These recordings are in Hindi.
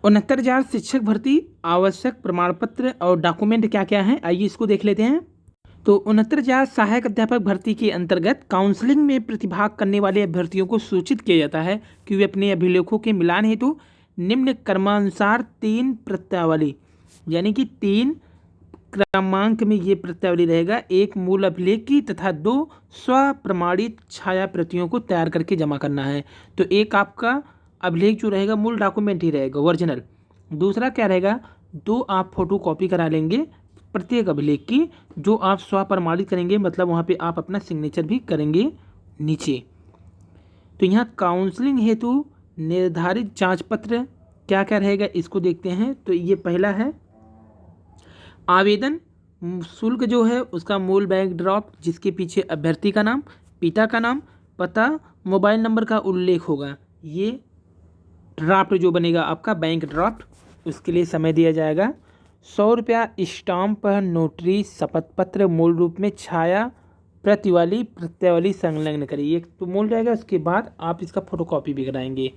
69,000 शिक्षक भर्ती, आवश्यक प्रमाण पत्र और डॉक्यूमेंट क्या क्या हैं, आइए इसको देख लेते हैं। तो 69,000 सहायक अध्यापक भर्ती के अंतर्गत काउंसलिंग में प्रतिभाग करने वाले अभ्यर्थियों को सूचित किया जाता है कि वे अपने अभिलेखों के मिलान हेतु निम्न क्रमानुसार 3 प्रत्यावली, यानी कि 3 क्रमांक में ये प्रत्यावली रहेगा, एक मूल अभिलेख की तथा 2 स्वप्रमाणित छाया प्रतियों को तैयार करके जमा करना है। तो एक आपका अभिलेख जो रहेगा मूल डॉक्यूमेंट ही रहेगा, ओरिजिनल। दूसरा क्या रहेगा, 2 आप फोटो कॉपी करा लेंगे प्रत्येक अभिलेख की, जो आप स्वप्रमाणित करेंगे, मतलब वहाँ पे आप अपना सिग्नेचर भी करेंगे नीचे। तो यहाँ काउंसलिंग हेतु निर्धारित जांच पत्र क्या क्या रहेगा इसको देखते हैं। तो ये पहला है आवेदन शुल्क जो है उसका मूल बैंक ड्राफ्ट, जिसके पीछे अभ्यर्थी का नाम, पिता का नाम, पता, मोबाइल नंबर का उल्लेख होगा। ये ड्राफ्ट जो बनेगा आपका बैंक ड्राफ्ट, उसके लिए समय दिया जाएगा। 100 रुपया स्टाम्प पर नोटरी शपथ पत्र मूल रूप में छाया प्रति वाली प्रत्यावली संलग्न करिए, तो मूल रहेगा। उसके बाद आप इसका फोटोकॉपी भी कराएंगे।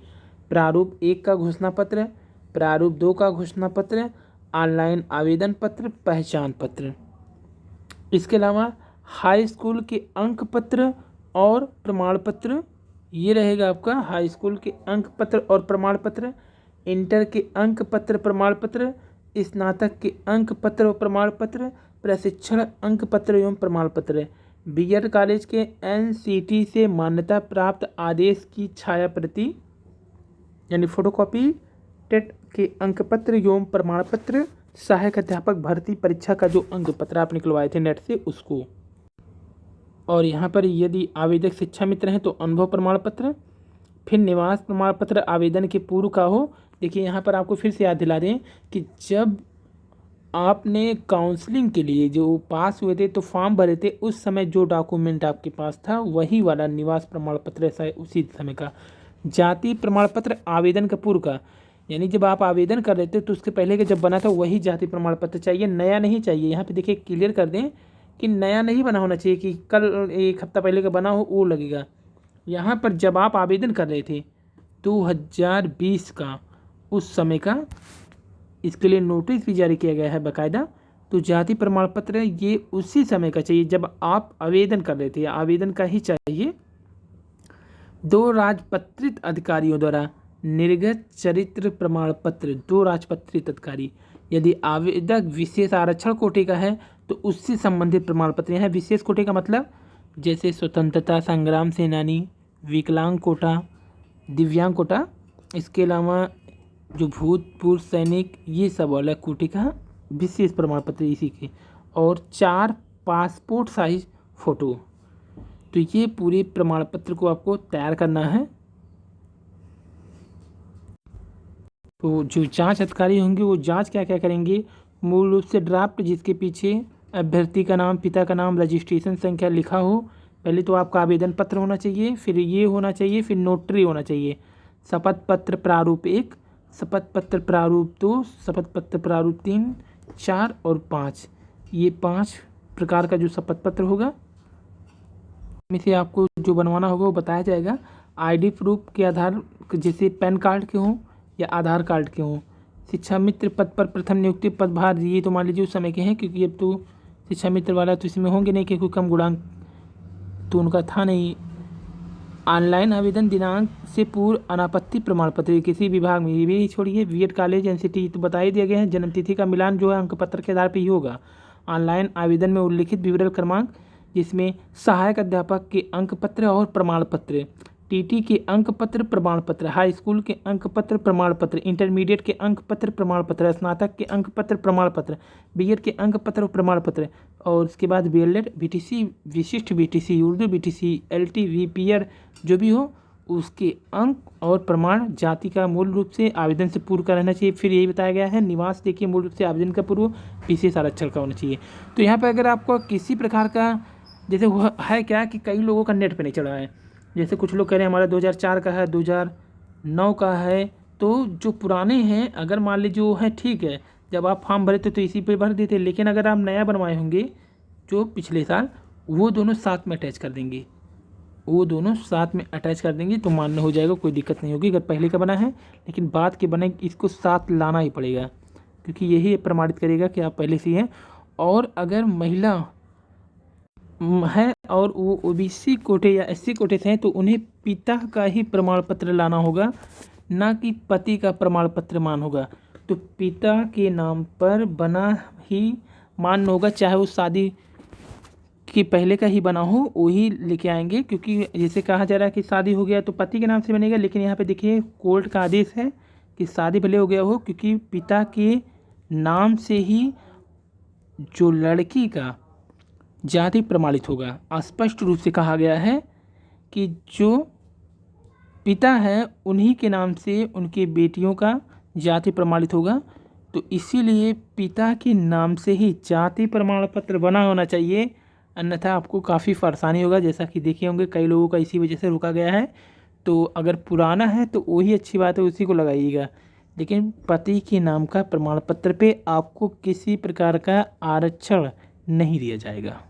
प्रारूप 1 का घोषणा पत्र, प्रारूप 2 का घोषणा पत्र, ऑनलाइन आवेदन पत्र, पहचान पत्र। इसके अलावा हाई स्कूल के अंक पत्र और प्रमाण पत्र, ये रहेगा आपका हाई स्कूल के अंक पत्र और प्रमाण पत्र, इंटर के अंक पत्र प्रमाण पत्र, स्नातक के अंक पत्र और प्रमाण पत्र, प्रशिक्षण अंक पत्र एवं प्रमाण पत्र, बीएड कॉलेज के एनसीटी से मान्यता प्राप्त आदेश की छाया प्रति यानी फोटोकॉपी, टेट के अंक पत्र एवं प्रमाण पत्र, सहायक अध्यापक भर्ती परीक्षा का जो अंक पत्र आप निकलवाए थे नेट से उसको। और यहाँ पर यदि आवेदक शिक्षा मित्र हैं तो अनुभव प्रमाण पत्र, फिर निवास प्रमाण पत्र आवेदन के पूर्व का हो। देखिए यहाँ पर आपको फिर से याद दिला दें कि जब आपने काउंसलिंग के लिए जो पास हुए थे तो फॉर्म भरे थे, उस समय जो डॉक्यूमेंट आपके पास था वही वाला निवास प्रमाण पत्र ऐसा उसी समय का। जाति प्रमाण पत्र आवेदन का पूर्व का, यानी जब आप आवेदन कर रहे थे तो उसके पहले का जब बना था वही जाति प्रमाण पत्र चाहिए, नया नहीं चाहिए। यहाँ पे देखिए क्लियर कर दें कि नया नहीं बना होना चाहिए कि कल 1 हफ्ता पहले का बना हो वो लगेगा। यहाँ पर जब आप आवेदन कर रहे थे 2020 का, उस समय का, इसके लिए नोटिस भी जारी किया गया है बाकायदा। तो जाति प्रमाण पत्र ये उसी समय का चाहिए जब आप आवेदन कर रहे थे, आवेदन का ही चाहिए। 2 राजपत्रित अधिकारियों द्वारा निर्गत चरित्र प्रमाण पत्र, 2 राजपत्रित अधिकारी। यदि आवेदक विशेष आरक्षण कोटि का है तो उससे संबंधित प्रमाण पत्र। यहाँ विशेष कोटि का मतलब जैसे स्वतंत्रता संग्राम सेनानी, विकलांग कोटा, दिव्यांग कोटा, इसके अलावा जो भूतपूर्व सैनिक, ये सब वाला कोटि का विशेष प्रमाण पत्र इसी के। और 4 पासपोर्ट साइज फ़ोटो। तो ये पूरे प्रमाण पत्र को आपको तैयार करना है। तो जो जांच अधिकारी होंगे वो जांच क्या क्या करेंगे, मूल रूप से ड्राफ्ट जिसके पीछे अभ्यर्थी का नाम, पिता का नाम, रजिस्ट्रेशन संख्या लिखा हो। पहले तो आपका आवेदन पत्र होना चाहिए, फिर ये होना चाहिए, फिर नोटरी होना चाहिए। शपथ पत्र प्रारूप 1, शपथ पत्र प्रारूप 2, शपथ पत्र प्रारूप 3, 4 और 5, ये 5 प्रकार का जो शपथ पत्र होगा में से आपको जो बनवाना होगा वो बताया जाएगा। आईडी प्रूफ के आधार, जैसे पैन कार्ड के हों या आधार कार्ड के हों। शिक्षा मित्र पद पर प्रथम नियुक्ति पदभार, ये तो मान लीजिए उस समय के हैं, क्योंकि अब तो शिक्षा मित्र वाला तो इसमें होंगे नहीं, क्योंकि कम गुणांक तो उनका था नहीं। ऑनलाइन आवेदन दिनांक से पूर्व अनापत्ति प्रमाण पत्र किसी विभाग में, ये भी छोड़िए, बीएड कॉलेज एनसीटी तो बता ही दिया गया है। जन्मतिथि का मिलान जो है अंक पत्र के आधार पर ही होगा। ऑनलाइन आवेदन में उल्लिखित विवरण क्रमांक, जिसमें सहायक अध्यापक के अंक पत्र और प्रमाण पत्र, टीटी के अंक पत्र प्रमाण पत्र, हाई स्कूल के अंक पत्र प्रमाण पत्र, इंटरमीडिएट के अंक पत्र प्रमाण पत्र, स्नातक के अंक पत्र प्रमाण पत्र, बीएड के अंक पत्र प्रमाण पत्र, और उसके बाद बीएलएड, बीटीसी, विशिष्ट BTC, Urdu BTC, LT, VPR जो भी हो उसके अंक और प्रमाण। जाति का मूल रूप से आवेदन से पूर्व का रहना चाहिए। फिर यही बताया गया है निवास, देखिए मूल रूप से आवेदन का पूर्व विशेष आरक्षण का होना चाहिए। तो यहाँ पर अगर आपको किसी प्रकार का, जैसे है क्या कि कई लोगों का नेट पे नहीं चढ़ा है, जैसे कुछ लोग कह रहे हैं हमारा 2004 का है, 2009 का है, तो जो पुराने हैं अगर मान लीजिए वो है ठीक है, जब आप फॉर्म भरे थे तो इसी पे भर देते, लेकिन अगर आप नया बनवाए होंगे जो पिछले साल, वो दोनों साथ में अटैच कर देंगे, वो दोनों साथ में अटैच कर देंगे तो मान्य हो जाएगा, कोई दिक्कत नहीं होगी अगर पहले का बना है। लेकिन बाद के बने इसको साथ लाना ही पड़ेगा, क्योंकि यही प्रमाणित करेगा कि आप पहले से ही हैं। और अगर महिला है और वो ओबीसी कोटे या एससी कोटे से हैं तो उन्हें पिता का ही प्रमाण पत्र लाना होगा, ना कि पति का प्रमाण पत्र मान होगा। तो पिता के नाम पर बना ही मान्य होगा, चाहे वो शादी कि पहले का ही बना हो वही लेके आएंगे। क्योंकि जैसे कहा जा रहा है कि शादी हो गया तो पति के नाम से बनेगा, लेकिन यहाँ पे देखिए कोर्ट का आदेश है कि शादी भले हो गया हो, क्योंकि पिता के नाम से ही जो लड़की का जाति प्रमाणित होगा। स्पष्ट रूप से कहा गया है कि जो पिता है उन्हीं के नाम से उनकी बेटियों का जाति प्रमाणित होगा। तो इसीलिए पिता के नाम से ही जाति प्रमाण पत्र बना होना चाहिए, अन्यथा आपको काफ़ी परेशानी होगा। जैसा कि देखे होंगे कई लोगों का इसी वजह से रुका गया है। तो अगर पुराना है तो वही अच्छी बात है, उसी को लगाइएगा। लेकिन पति के नाम का प्रमाण पत्र पे आपको किसी प्रकार का आरक्षण नहीं दिया जाएगा।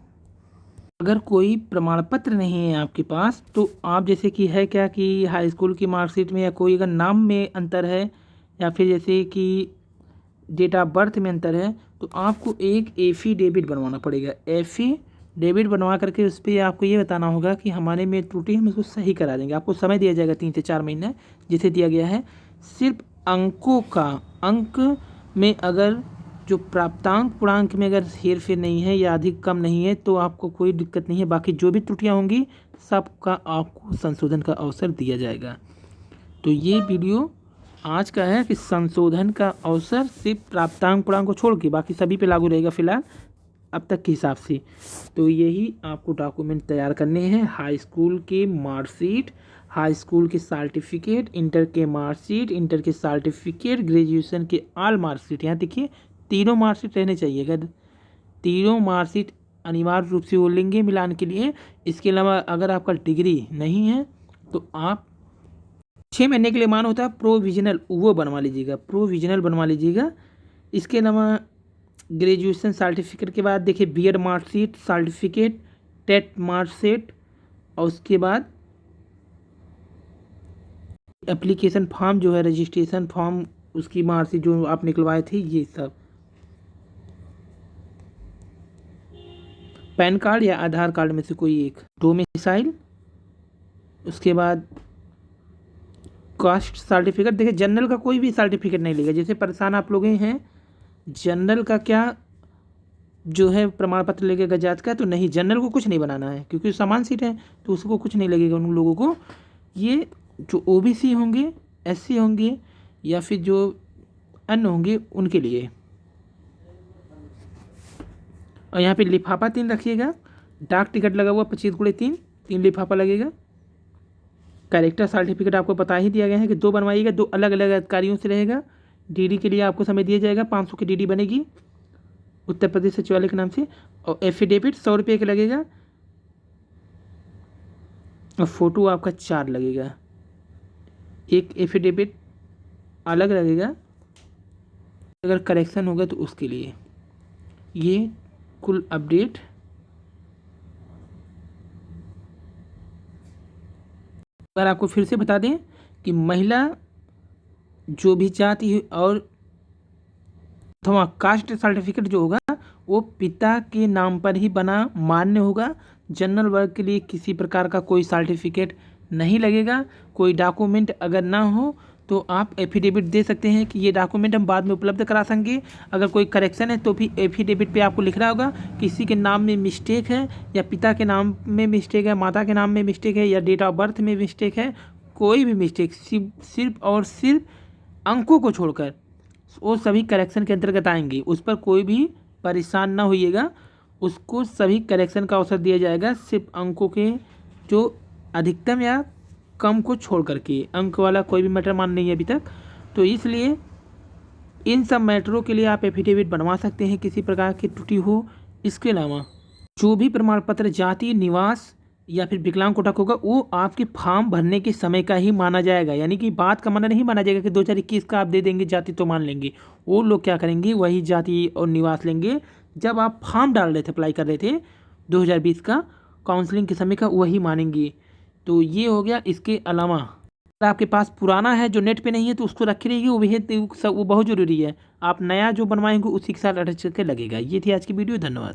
अगर कोई प्रमाण पत्र नहीं है आपके पास तो आप जैसे कि है क्या कि हाई स्कूल की मार्कशीट में या कोई अगर नाम में अंतर है या फिर जैसे कि डेट ऑफ बर्थ में अंतर है तो आपको एक एफिडेविट बनवाना पड़ेगा। एफिडेविट बनवा करके उस पर आपको ये बताना होगा कि हमारे में त्रुटि हम इसको सही करा देंगे। आपको समय दिया जाएगा 3 से 4 महीने जिसे दिया गया है। सिर्फ अंकों का अंक में अगर जो प्राप्तांक पूर्णांक में अगर हेर फेर नहीं है या अधिक कम नहीं है तो आपको कोई दिक्कत नहीं है। बाकी जो भी त्रुटियां होंगी सबका आपको संशोधन का अवसर दिया जाएगा। तो ये वीडियो आज का है कि संशोधन का अवसर सिर्फ प्राप्तांक पूर्णांक को छोड़ के बाकी सभी पे लागू रहेगा फिलहाल अब तक के हिसाब से। तो यही आपको डॉक्यूमेंट तैयार करने हैं। हाई स्कूल के मार्कशीट, हाई स्कूल के सर्टिफिकेट, इंटर के मार्कशीट, इंटर के सर्टिफिकेट, ग्रेजुएशन के ऑल मार्कशीट। यहाँ देखिए तीनों मार्कशीट रहने चाहिए। अगर तीनों मार्कशीट अनिवार्य रूप से वो लेंगे मिलान के लिए। इसके अलावा अगर आपका डिग्री नहीं है तो आप 6 महीने के लिए मान होता है प्रोविजनल, वो बनवा लीजिएगा, प्रोविजनल बनवा लीजिएगा। इसके अलावा ग्रेजुएशन सर्टिफिकेट के बाद देखिए B Ed marksheet, certificate, TET marksheet और उसके बाद एप्लीकेशन फॉर्म जो है रजिस्ट्रेशन फॉर्म उसकी मार्कशीट जो आप निकलवाए थे ये सब, पैन कार्ड या आधार कार्ड में से कोई एक, डोमिसाइल, उसके बाद कास्ट सर्टिफिकेट। देखिए जनरल का कोई भी सर्टिफिकेट नहीं लेगा। जैसे परेशान आप लोग हैं जनरल का क्या जो है प्रमाण पत्र लगेगा जात का, तो नहीं जनरल को कुछ नहीं बनाना है क्योंकि समान सीट है तो उसको कुछ नहीं लगेगा उन लोगों को। ये जो ओबीसी होंगे, एससी होंगे या फिर जो अन्य होंगे उनके लिए। और यहाँ पे लिफाफा 3 रखिएगा। डाक टिकट लगा हुआ 25x3 लिफाफा लगेगा। कैरेक्टर सर्टिफिकेट आपको बता ही दिया गया है कि 2 बनवाइएगा, 2 अलग अलग अधिकारियों से रहेगा। डीडी के लिए आपको समय दिया जाएगा, 500 की डीडी बनेगी उत्तर प्रदेश सचिवालय के नाम से। और एफिडेविट 100 रुपये का लगेगा और फोटो आपका 4 लगेगा। एक एफिडेविट अलग लगेगा अगर करेक्शन होगा तो उसके लिए। ये कुल अपडेट अगर आपको फिर से बता दें कि महिला जो भी जाति और अथवा कास्ट सर्टिफिकेट जो होगा वो पिता के नाम पर ही बना मान्य होगा। जनरल वर्ग के लिए किसी प्रकार का कोई सर्टिफिकेट नहीं लगेगा। कोई डॉक्यूमेंट अगर ना हो तो आप एफिडेविट दे सकते हैं कि ये डॉक्यूमेंट हम बाद में उपलब्ध करा सकेंगे। अगर कोई करेक्शन है तो भी एफिडेविट पे आपको लिखना होगा किसी के नाम में मिस्टेक है या पिता के नाम में मिस्टेक है, माता के नाम में मिस्टेक है या डेट ऑफ बर्थ में मिस्टेक है, कोई भी मिस्टेक सिर्फ और सिर्फ अंकों को छोड़कर वो सभी करेक्शन के अंतर्गत आएंगे। उस पर कोई भी परेशान ना होइएगा, उसको सभी करेक्शन का अवसर दिया जाएगा। सिर्फ अंकों के जो अधिकतम या कम को छोड़ करके, अंक वाला कोई भी मैटर मान नहीं है अभी तक। तो इसलिए इन सब मैटरों के लिए आप एफिडेविट बनवा सकते हैं किसी प्रकार की त्रुटि हो। इसके अलावा जो भी प्रमाण पत्र जाति, निवास या फिर विकलांग कोटा होगा वो आपके फॉर्म भरने के समय का ही माना जाएगा। यानी कि बात का माना नहीं माना जाएगा कि 2021 का आप दे देंगे जाति तो मान लेंगे। वो लोग क्या करेंगे वही जाति और निवास लेंगे जब आप फॉर्म डाल रहे थे, अप्लाई कर रहे थे 2020 का काउंसलिंग के समय का, वही मानेंगे। तो ये हो गया। इसके अलावा अगर आपके पास पुराना है जो नेट पे नहीं है तो उसको रखी रहिए, वो भी वो बहुत ज़रूरी है। आप नया जो बनवाएंगे उसी के साथ अटैच करके लगेगा। ये थी आज की वीडियो, धन्यवाद।